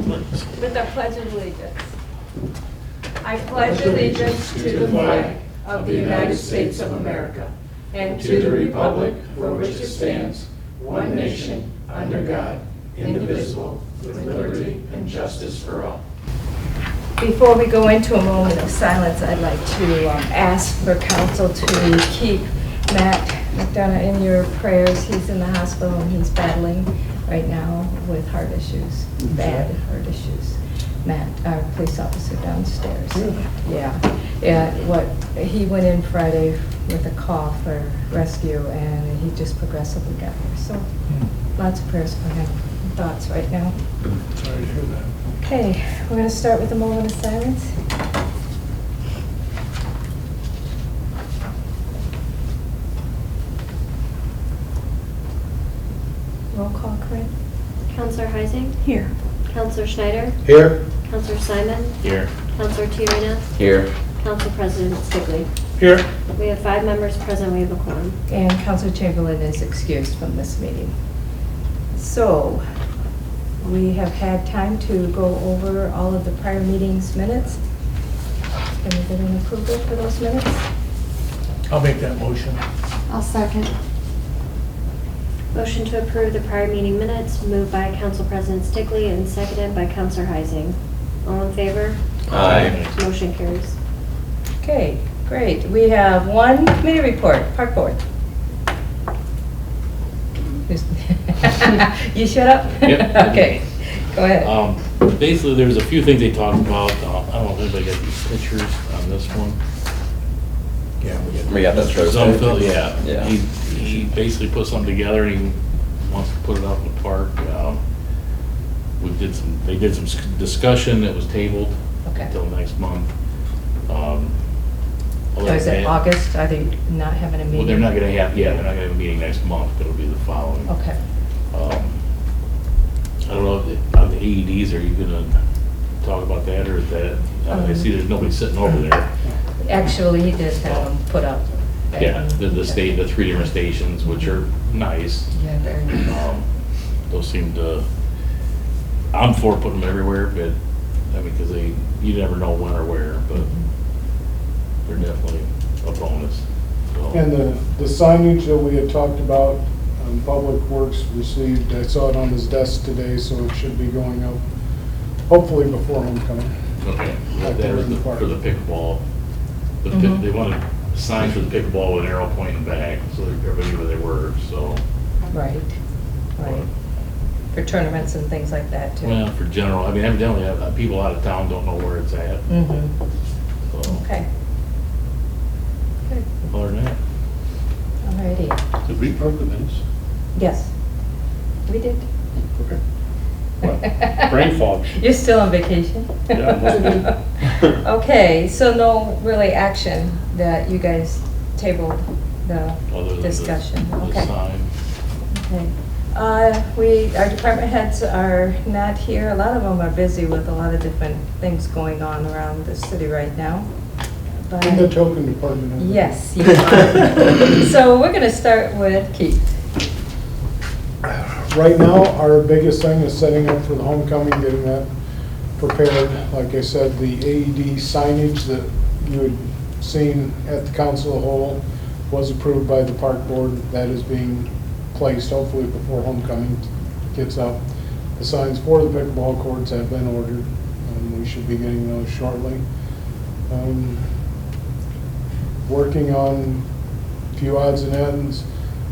With a pledge of allegiance. I pledge allegiance to the flag of the United States of America and to the republic for which it stands, one nation, under God, indivisible, with liberty and justice for all. Before we go into a moment of silence, I'd like to ask for council to keep Matt McDonough in your prayers. He's in the hospital and he's battling right now with heart issues, bad heart issues. Matt, our police officer downstairs. Yeah. He went in Friday with a call for rescue and he just progressively got there. So lots of prayers for him. Thoughts right now. Sorry to hear that. Okay, we're going to start with a moment of silence. Roll call, Corinne. Counselor Heising? Here. Counselor Schneider? Here. Counselor Simon? Here. Counselor Tiarena? Here. Council President Stigley? Here. We have 5 members present. We have a quorum. And Counselor Chamberlain is excused from this meeting. So, we have had time to go over all of the prior meetings' minutes. Can we get an approval for those minutes? I'll make that motion. I'll second. Motion to approve the prior meeting minutes, moved by Council President Stigley and seconded by Counselor Heising. All in favor? Aye. Motion carries. Okay, great. We have one committee report, Park Board. You shut up? Yep. Okay, go ahead. Basically, there's a few things they talked about. I don't know if anybody got these pictures on this one. Yeah, We got that Zumfield, yeah. Yeah. He basically put something together and he wants to put it out in the park. They did some discussion that was tabled Okay. until next month. Oh, is it August? Are they not having a meeting? Well, they're not gonna have a meeting next month, but it'll be the following. Okay. I don't know, on the AEDs, are you gonna talk about that, or is that, I see there's nobody sitting over there. Actually, he did have them put up. Yeah, the 3 different stations, which are nice. Yeah, very nice. Those seem to, I'm for putting them everywhere, but, I mean, because you never know when or where, but they're definitely a bonus. So. And the signage that we had talked about, Public Works received, I saw it on his desk today, so it should be going up hopefully before homecoming. Okay, Like that they're was in the park. for the pickleball. They wanted signs for the pickleball with an arrow pointing back, so everybody knew where they were, so. Right, right. For tournaments and things like that, too. Well, for general, I mean, evidently, people out of town don't know where it's at, Mm-hmm. so. Okay. Good. Other than that. Alrighty. Did we approve the minutes? Yes, we did. Okay. What? Brain fog. You're still on vacation? Yeah, must be. Okay, so no really action that you guys tabled the Other than discussion? the Okay. sign. Okay. Our department heads are not here. A lot of them are busy with a lot of different things going on around the city right now. But In the token department. yes, you are. So we're going to start with Keith. Right now, our biggest thing is setting up for the homecoming, getting that prepared. Like I said, the AED signage that you had seen at the council of the whole was approved by the park board. That is being placed hopefully before homecoming gets up. The signs for the pickleball courts have been ordered, and we should be getting those shortly. Working on a few odds and ends.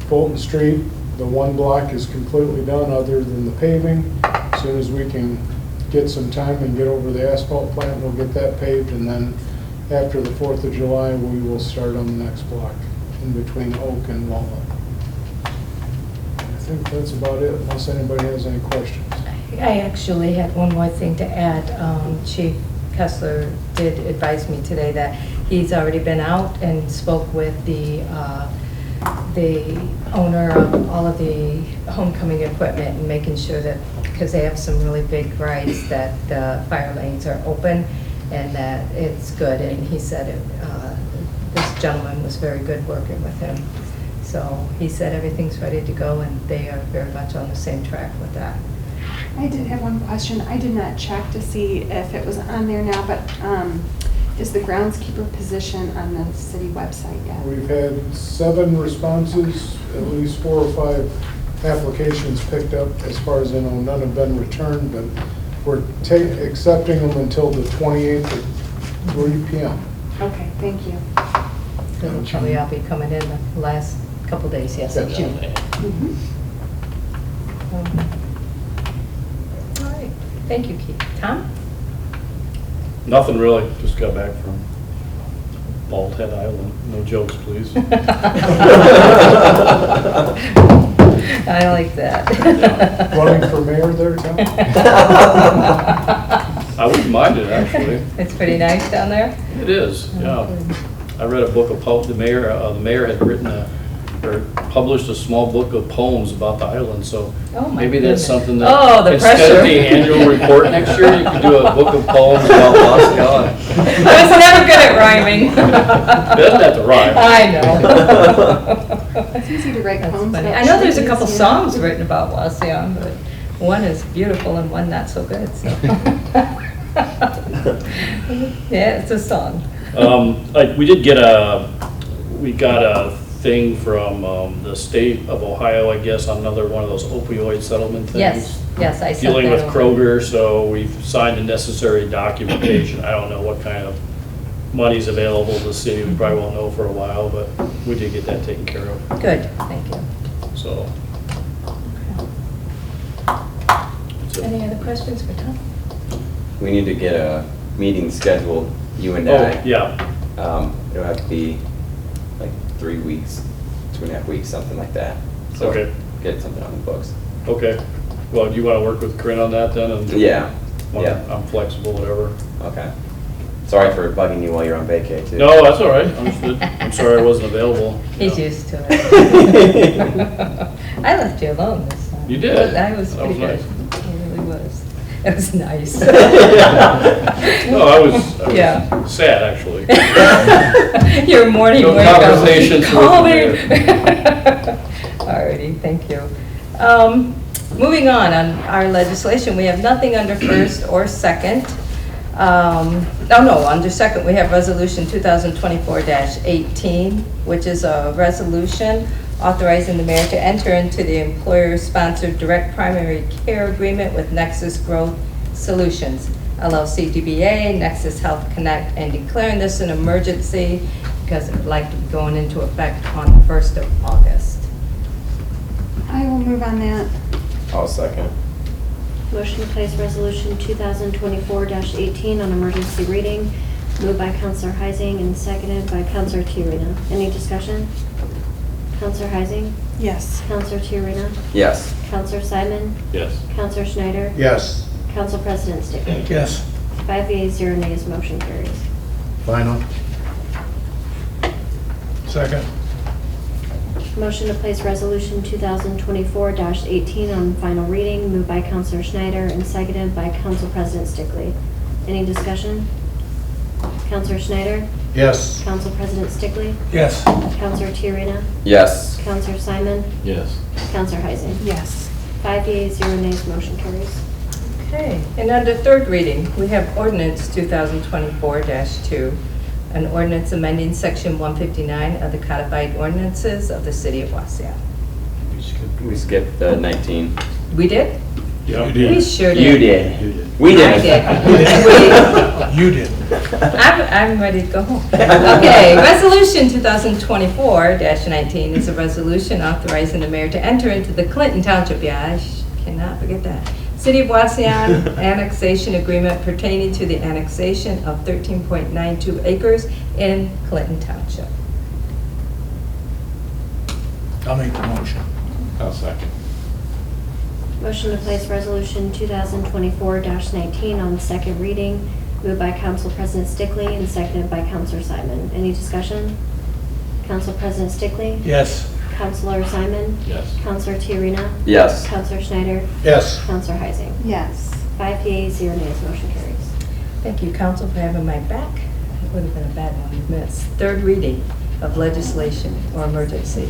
Fulton Street, the one block is completely done other than the paving. As soon as we can get some time and get over the asphalt plant, we'll get that paved, and then after the 4th of July, we will start on the next block in between Oak and Walnut. I think that's about it, unless anybody has any questions. I actually had one more thing to add. Chief Kessler did advise me today that he's already been out and spoke with the owner of all of the homecoming equipment and making sure that, because they have some really big rides, that the fire lanes are open and that it's good. And he said this gentleman was very good working with him. So he said everything's ready to go and they are very much on the same track with that. I did have one question. I did not check to see if it was on there now, but is the groundskeeper position on the city website yet? We've had 7 responses, at least 4 or 5 applications picked up. As far as I know, none have been returned, but we're accepting them until the 28th at 3 p.m. Okay, thank you. It'll probably all be coming in the last couple days, yes, in June. Mhm. All right, thank you, Keith. Tom? Nothing really, just got back from Bald Head Island. No jokes, please. I like that. Running for mayor there, Tom? I wouldn't mind it, actually. It's pretty nice down there? It is, yeah. I read a book of the mayor had written or published a small book of poems about the island, so Oh, my maybe that's goodness. something that, Oh, the instead pressure. of the annual report next year, you could do a book of poems about Wauseon. I was never good at rhyming. Doesn't have to rhyme. I know. It's easy to write That's poems funny. about I know there's a trees, couple you know. songs written about Wauseon, but one is beautiful and one not so good, so. Yeah, it's a song. Like, we got a thing from the state of Ohio, I guess, on another one of those opioid settlement things. Yes, I sent Dealing that with over. Kroger, so we've signed the necessary documentation. I don't know what kind of money's available to the city. We probably won't know for a while, but we did get that taken care of, Good, thank you. so. That's it. Any other questions for Tom? We need to get a meeting scheduled, you and Oh, I. yeah, It'll have to be like 3 weeks, 2.5 weeks, something like that. So Okay. get something on the books. okay. Well, do you want to work with Corinne on that then? And Yeah, Well, yeah, I'm flexible, whatever. okay. Sorry for bugging you while you're on vacay too. No, that's all right, understood. I'm sorry I wasn't available. He's Yeah. used to it. I left you alone this time. You did. I was That was pretty good. nice. It really was. It was nice. No, I was Yeah. sad, actually. Your morning No wake up. conversations Call me. with the Alrighty, thank you. Moving on our legislation, we have nothing under first or second. Under second, we have resolution 2024-18, which is a resolution authorizing the mayor to enter into the employer-sponsored direct primary care agreement with Nexus Growth Solutions, LLC DBA, Nexus Health Connect, and declaring this an emergency because it would like to be going into effect on the 1st of August. I will move on that. I'll second. Motion to place resolution 2024-18 on emergency reading, moved by Counselor Heising and seconded by Counselor Tiarena. Any discussion? Counselor Heising? Yes. Counselor Tiarena? Yes. Counselor Simon? Yes. Counselor Schneider? Yes. Council President Stickler? Yes. 5 yeas, 0 nays, motion carries. Final. Second. Motion to place resolution 2024-18 on final reading, moved by Counselor Schneider and seconded by Council President Stickley. Any discussion? Counselor Schneider? Yes. Council President Stickley? Yes. Counselor Tiarena? Yes. Counselor Simon? Yes. Counselor Heising? Yes. 5 yeas, 0 nays, motion carries. Okay, and under third reading, we have ordinance 2024-2, an ordinance amending section 159 of the codified ordinances of the city of Wauseon. We skipped 19. We did? Yeah. We sure did. You did. We I did. did. You did. I'm ready to go home. Okay, resolution 2024-19 is a resolution authorizing the mayor to enter into the Clinton Township, I cannot forget that, City of Wauseon annexation agreement pertaining to the annexation of 13.92 acres in Clinton Township. I'll make the motion. I'll second. Motion to place resolution 2024-19 on second reading, moved by Council President Stickley and seconded by Counselor Simon. Any discussion? Council President Stickley? Yes. Counselor Simon? Yes. Counselor Tiarena? Yes. Counselor Schneider? Yes. Counselor Heising? Yes. 5 yeas, 0 nays, motion carries. Thank you, council, for having my back. It would have been a bad one to miss. Third reading of legislation or emergency.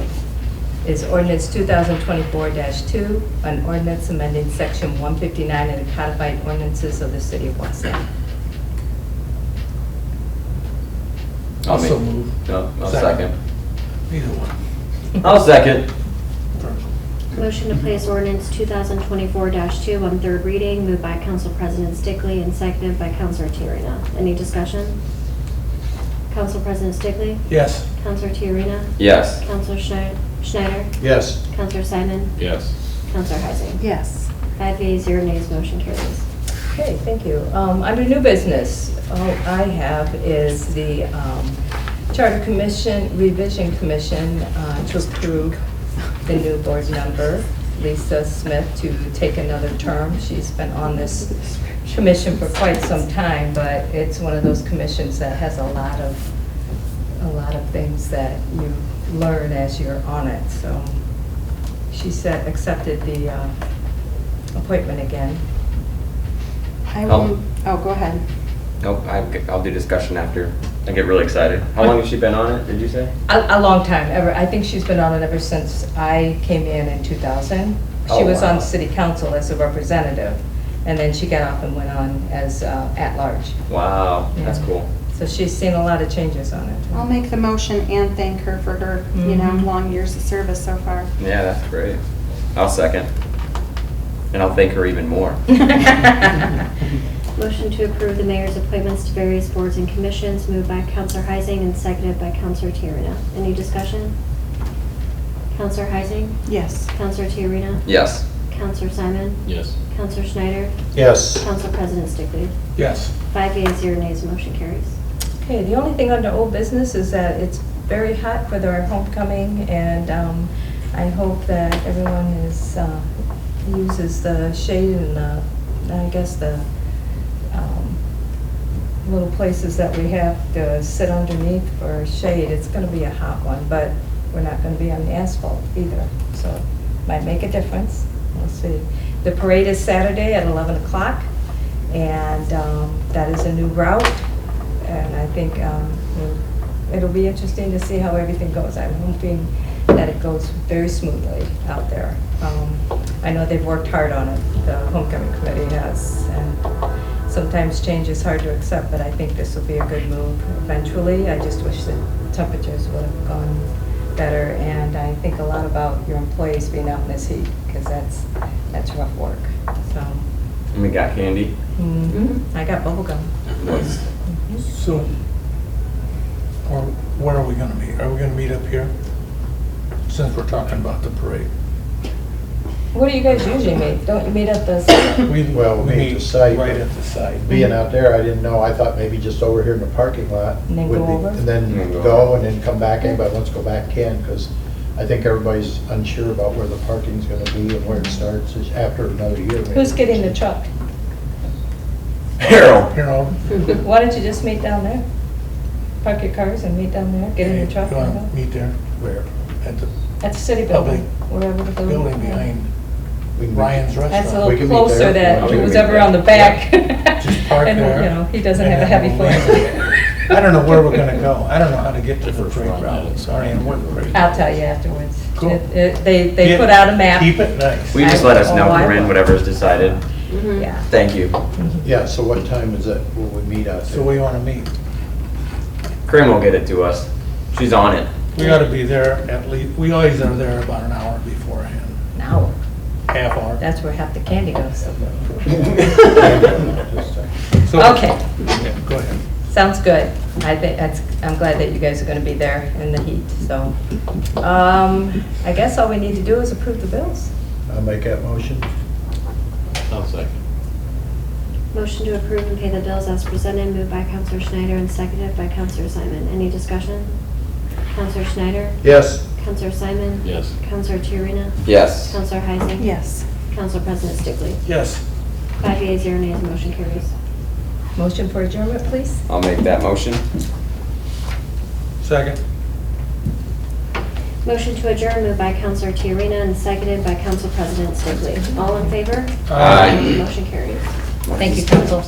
is ordinance 2024-2, an ordinance amending section 159 of the codified ordinances of the city of Wauseon. Also move. No, I'll second. Either one. I'll second. Motion to place ordinance 2024-2 on third reading, moved by Council President Stickley and seconded by Councilor Tiarena. Any discussion? Council President Stickley? Yes. Councilor Tiarena? Yes. Councilor Schneider? Yes. Councilor Simon? Yes. Councilor Heising? Yes. 5 yeas, 0 nays, motion carries. Okay, thank you. Under new business, all I have is the Charter Commission, Revision Commission to approve the new board member, Lisa Smith, to take another term. She's been on this commission for quite some time, but it's one of those commissions that has a lot of things that you learn as you're on it. So she accepted the appointment again. I will, oh, go ahead. Nope, I'll do discussion after. I get really excited. How long has she been on it, did you say? A long time, I think she's been on it ever since I came in 2000. She Oh, was wow. on city council as a representative, and then she got off and went on as at-large. Wow, that's Yeah. cool. So she's seen a lot of changes on it. I'll make the motion and thank her for her, you know, Mhm. long years of service so far. Yeah, that's great. I'll second. And I'll thank her even more. Motion to approve the mayor's appointments to various boards and commissions, moved by Councilor Heising and seconded by Councilor Tiarena. Any discussion? Councilor Heising? Yes. Councilor Tiarena? Yes. Councilor Simon? Yes. Councilor Schneider? Yes. Council President Stickley? Yes. 5 yeas, 0 nays, motion carries. Okay, the only thing under old business is that it's very hot for their homecoming, and I hope that everyone uses the shade and I guess the little places that we have to sit underneath for shade. It's going to be a hot one, but we're not going to be on the asphalt either, so might make a difference. We'll see. The parade is Saturday at 11 o'clock, and that is a new route, and I think it'll be interesting to see how everything goes. I'm hoping that it goes very smoothly out there. I know they've worked hard on it, the homecoming committee has, and sometimes change is hard to accept, but I think this will be a good move eventually. I just wish the temperatures would have gone better, and I think a lot about your employees being out in this heat, because that's rough work, so. And we got candy. I got bubble gum. Was So, or where are we gonna meet? Are we gonna meet up here? Since we're talking about the parade. What do you guys usually meet? Don't you meet at the, Well, we meet at the site. Right at the site. Being out there, I didn't know, I thought maybe just over here in the parking lot. And then would go be- over? And then And go go over. and then come back, anybody wants to go back can, because I think everybody's unsure about where the parking's gonna be and where it starts is after another year. maybe. who's getting the truck? Harold. Harold? Why don't you just meet down there? Park your cars and meet down there, get in the truck You and wanna go? meet there? Where? At the At the city building, wherever the building behind We can- Ryan's That's a Restaurant. We little can meet closer there. that We can who's meet ever there. on the back. Just park And, there. you know, he doesn't and have a then heavy we'll foot. I don't know where we're gonna go. I don't know how to get to the parade route. Sorry, and what parade. I'll tell you afterwards. Cool. They Keep- put out a map. Keep it nice. We just let us know, Oh, I Corinne, will. whatever's decided. Yeah. Thank you. Yeah, so what time is it, will we meet out So there? we wanna meet. Corinne will get it to us. She's on it. We ought to be there at least, we always are there about an hour beforehand, An hour. half hour. That's where half the candy goes. So- Okay. Yeah, go ahead. Sounds good. I'm glad that you guys are gonna be there in the heat, so. I guess all we need to do is approve the bills. I'll make that motion. I'll second. Motion to approve and pay the bills as presented, moved by Councilor Schneider and seconded by Councilor Simon. Any discussion? Councilor Schneider? Yes. Councilor Simon? Yes. Councilor Tiarena? Yes. Councilor Heising? Yes. Council President Stickley? Yes. 5 yeas, 0 nays, motion carries. Motion for adjournment, please? I'll make that motion. Second. Motion to adjourn, moved by Councilor Tiarena and seconded by Council President Stickley. All in favor? Aye. Motion carries. Thank you, council.